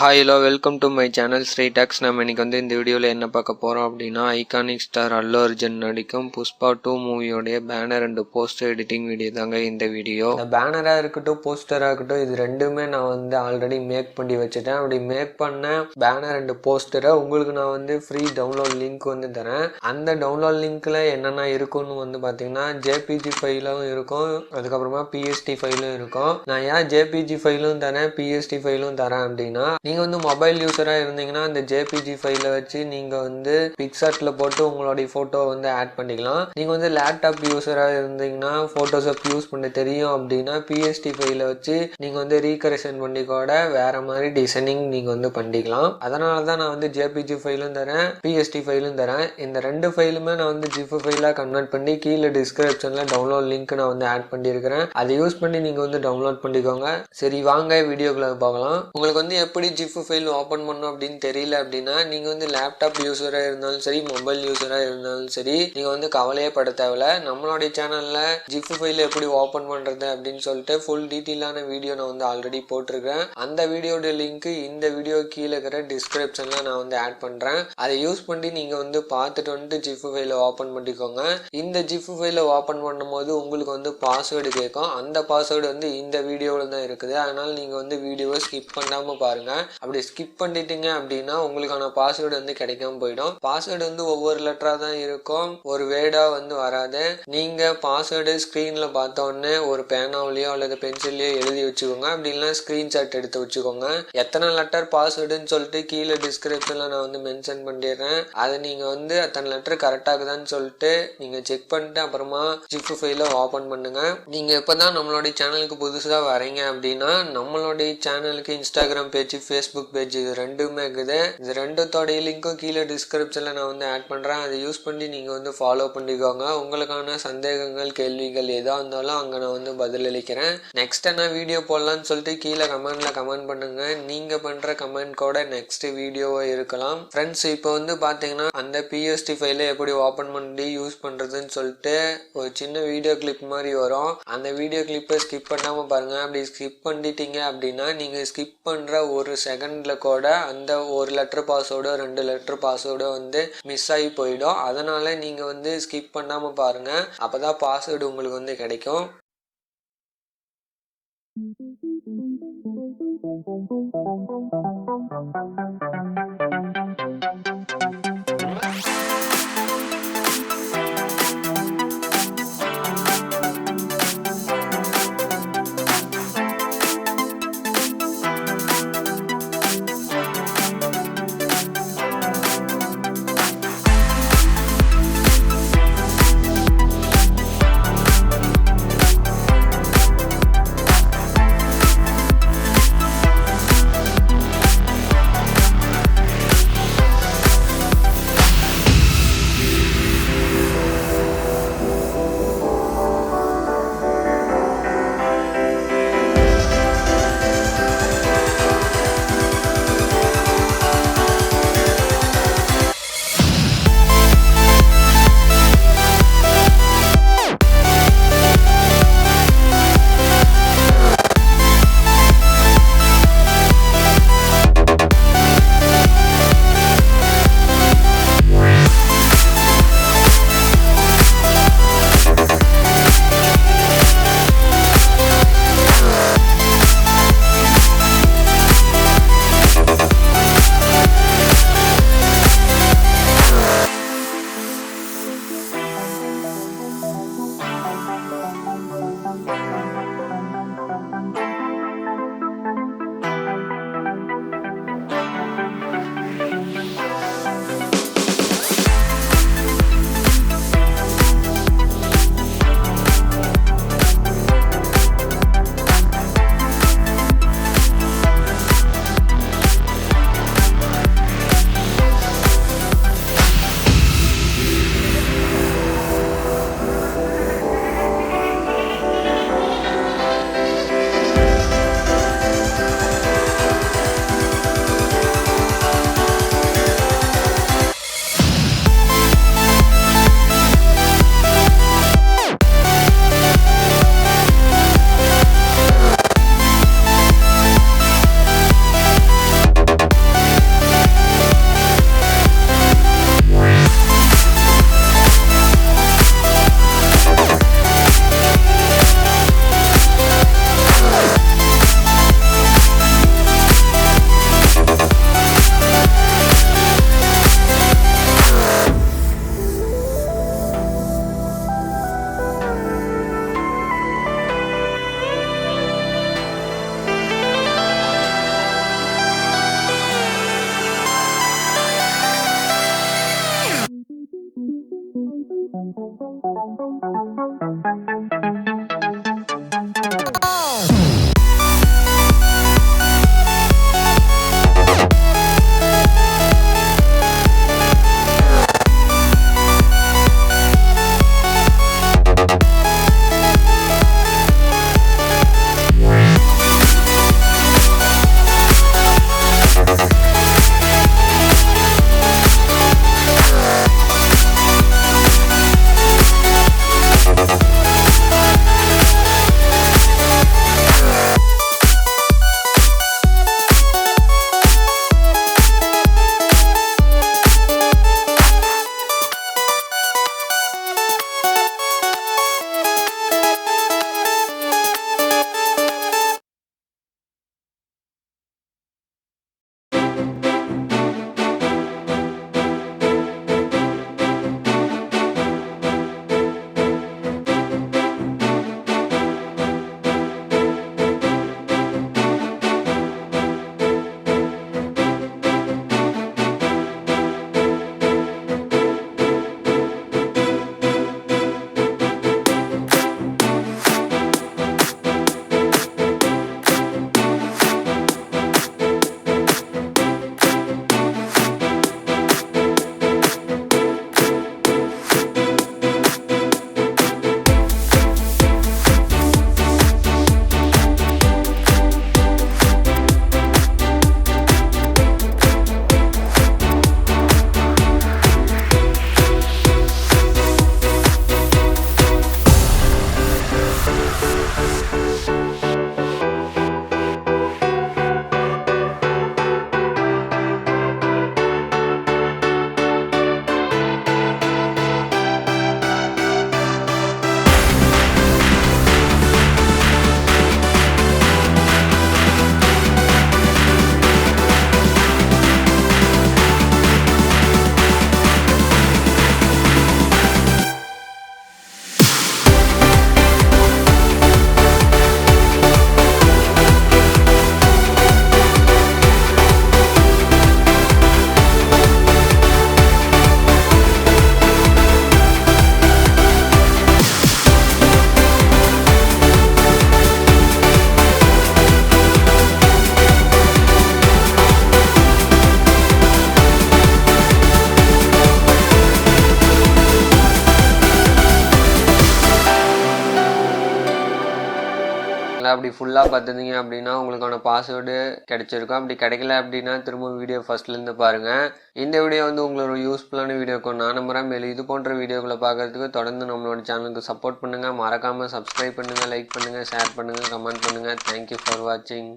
Hi hello welcome to my channel ஸ்ரீடாக்ஸ். நம்ம இன்னைக்கு இந்த வீடியோவில் என்ன பார்க்க போகிறோம் அப்படின்னா, ஐகானிக் ஸ்டார் அல்லு அர்ஜுன் நடிக்கும் புஷ்பா 2 மூவியோடைய banner and poster editing video தாங்க இந்த வீடியோ. இந்த பேனராக இருக்கட்டும் போஸ்டராக இருக்கட்டும் இது ரெண்டுமே நான் ஆல்ரெடி மேக் பண்ணி வச்சுட்டேன். அப்படி மேக் பண்ண பேனர் அண்ட் போஸ்டரை உங்களுக்கு நான் ஃப்ரீ டவுன்லோட் லிங்க் தரேன். அந்த டவுன்லோட் லிங்க்கில் என்னென்ன இருக்குன்னு பார்த்தீங்கன்னா ஜேபிஜி ஃபைலும் இருக்கும், அதுக்கப்புறமா பிஎஸ்டி ஃபைலும் இருக்கும். நான் ஏன் ஜேபிஜி ஃபைலும் தரேன் பிஎஸ்டி ஃபைலும் தரேன் அப்படின்னா, நீங்க மொபைல் யூசரா இருந்தீங்கன்னா இந்த ஜேபிஜி ஃபைல வச்சு நீங்க பிக்சார்ட்ல போட்டு உங்களுடைய போட்டோ ஆட் பண்ணிக்கலாம். நீங்க லேப்டாப் யூசரா இருந்தீங்கன்னா போட்டோஷாப் யூஸ் பண்ண தெரியும் அப்படின்னா பிஎஸ்டி ஃபைல வச்சு நீங்க ரீகரெக்ஷன் பண்ணி கூட வேற மாதிரி டிசைனிங் நீங்க பண்ணிக்கலாம். அதனால தான் நான் ஜேபிஜி ஃபைலும் தரேன் பிஎஸ்டி ஃபைலும் தரேன். இந்த ரெண்டு ஃபைலுமே நான் ஜிப் ஃபைலா கன்வெர்ட் பண்ணி கீழே டிஸ்கிரிப்ஷன்ல டவுன்லோட் லிங்க் நான் ஆட் பண்ணியிருக்கிறேன். அதை யூஸ் பண்ணி நீங்க டவுன்லோட் பண்ணிக்கோங்க. சரி வாங்க வீடியோக்குள்ள பார்க்கலாம். உங்களுக்கு எப்படி ஜிப் ஃபைல் ஓப்பன் பண்ணணும் அப்படின்னு தெரியல அப்படின்னா நீங்க லேப்டாப் யூசரா இருந்தாலும் சரி மொபைல் யூசரா இருந்தாலும் சரி நீங்க கவலையே பட தேவையில்ல. நம்மளுடைய சேனல்ல ஜிப் ஃபைல் எப்படி ஓப்பன் பண்றது அப்படின்னு சொல்லிட்டு ஃபுல் டீட்டெயிலான வீடியோ நான் ஆல்ரெடி போட்டிருக்கேன். அந்த வீடியோட லிங்க் இந்த வீடியோ கீழே இருக்கிற டிஸ்கிரிப்ஷன்ல நான் ஆட் பண்றேன். அதை யூஸ் பண்ணி நீங்க பார்த்துட்டு ஜிப் ஃபைல ஓப்பன் பண்ணிக்கோங்க. இந்த ஜிப் ஃபைல ஓப்பன் பண்ணும்போது உங்களுக்கு பாஸ்வேர்டு கேட்கும். அந்த பாஸ்வேர்டு இந்த வீடியோவில் தான் இருக்குது. அதனால நீங்க வீடியோவை ஸ்கிப் பண்ணாம பாருங்க. அப்படி ஸ்கிப் பண்ணிட்டீங்க அப்படின்னா உங்களுக்கான பாஸ்வேர்டு கிடைக்காம போயிடும். பாஸ்வேர்டு ஒவ்வொரு லெட்டரா தான் இருக்கும், ஒரு வேர்டா வராது. நீங்க பாஸ்வேர்டு ஸ்கிரீன்ல பார்த்த உடனே ஒரு பேனாவிலயோ அல்லது பென்சில்லயோ எழுதி வச்சுக்கோங்க. அப்படி இல்லைன்னா ஸ்கிரீன்ஷாட் எடுத்து வச்சுக்கோங்க. எத்தனை லெட்டர் பாஸ்வேர்டுன்னு சொல்லிட்டு கீழே டிஸ்கிரிப்ஷன்ல நான் மென்ஷன் பண்ணிடுறேன். அதை நீங்க அத்தனை லெட்டர் கரெக்டா இருக்குதான்னு சொல்லிட்டு நீங்க செக் பண்ணிட்டு அப்புறமா ஜிப் ஃபைல ஓபன் பண்ணுங்க. நீங்க இப்பதான் நம்மளுடைய சேனலுக்கு புதுசா வரீங்க அப்படின்னா நம்மளுடைய சேனலுக்கு இன்ஸ்டாகிராம் பேஜ் ஃபேஸ்புக் பேஜ் இது ரெண்டுமே இருக்குது. இது ரெண்டுத்தோடைய லிங்க்கும் கீழே டிஸ்கிரிப்ஷன்ல நான் ஆட் பண்றேன். அதை யூஸ் பண்ணி நீங்க ஃபாலோ பண்ணிக்கோங்க. உங்களுக்கான சந்தேகங்கள் கேள்விகள் எதா இருந்தாலும் அங்க நான் பதிலளிக்கிறேன். நெக்ஸ்ட் என்ன வீடியோ போடலாம்னு சொல்லிட்டு கீழே கமெண்ட்ல கமெண்ட் பண்ணுங்க. நீங்க பண்ற கமெண்ட் கூட நெக்ஸ்ட் வீடியோவா இருக்கலாம். ஃப்ரெண்ட்ஸ் இப்போ பாத்தீங்கன்னா அந்த பிஎஸ்டி ஃபைல எப்படி ஓபன் பண்ணி யூஸ் பண்றதுன்னு சொல்லிட்டு ஒரு சின்ன வீடியோ கிளிப் மாதிரி வரும். அந்த வீடியோ கிளிப்பை ஸ்கிப் பண்ணாம பாருங்க. அப்படி ஸ்கிப் பண்ணிட்டீங்க அப்படின்னா நீங்க ஸ்கிப் பண்ற ஒரு செகண்ட்ல கூட அந்த ஒரு லெட்டர் பாஸ்வேர்டோ 2 லெட்டர் பாஸ்வேர்டோ மிஸ் ஆகி போயிடும். அதனால நீங்க ஸ்கிப் பண்ணாம பாருங்க. அப்பதான் பாஸ்வேர்டு உங்களுக்கு கிடைக்கும். அப்படி ஃபுல்லாக பார்த்துருந்தீங்க அப்படின்னா உங்களுக்கான பாஸ்வேர்டு கிடைச்சிருக்கும். அப்படி கிடைக்கல அப்படின்னா திரும்ப வீடியோ ஃபர்ஸ்ட்லேருந்து பாருங்கள். இந்த வீடியோ வந்து உங்களோட யூஸ்ஃபுல்லான வீடியோக்கும் நான் நம்புகிறேன். மேலும் இது போன்ற வீடியோக்களை பார்க்குறதுக்கு தொடர்ந்து நம்மளோட சேனலுக்கு சப்போர்ட் பண்ணுங்கள். மறக்காமல் சப்ஸ்கிரைப் பண்ணுங்கள், லைக் பண்ணுங்கள், ஷேர் பண்ணுங்கள், கமெண்ட் பண்ணுங்கள். தேங்க்யூ ஃபார் வாட்சிங்.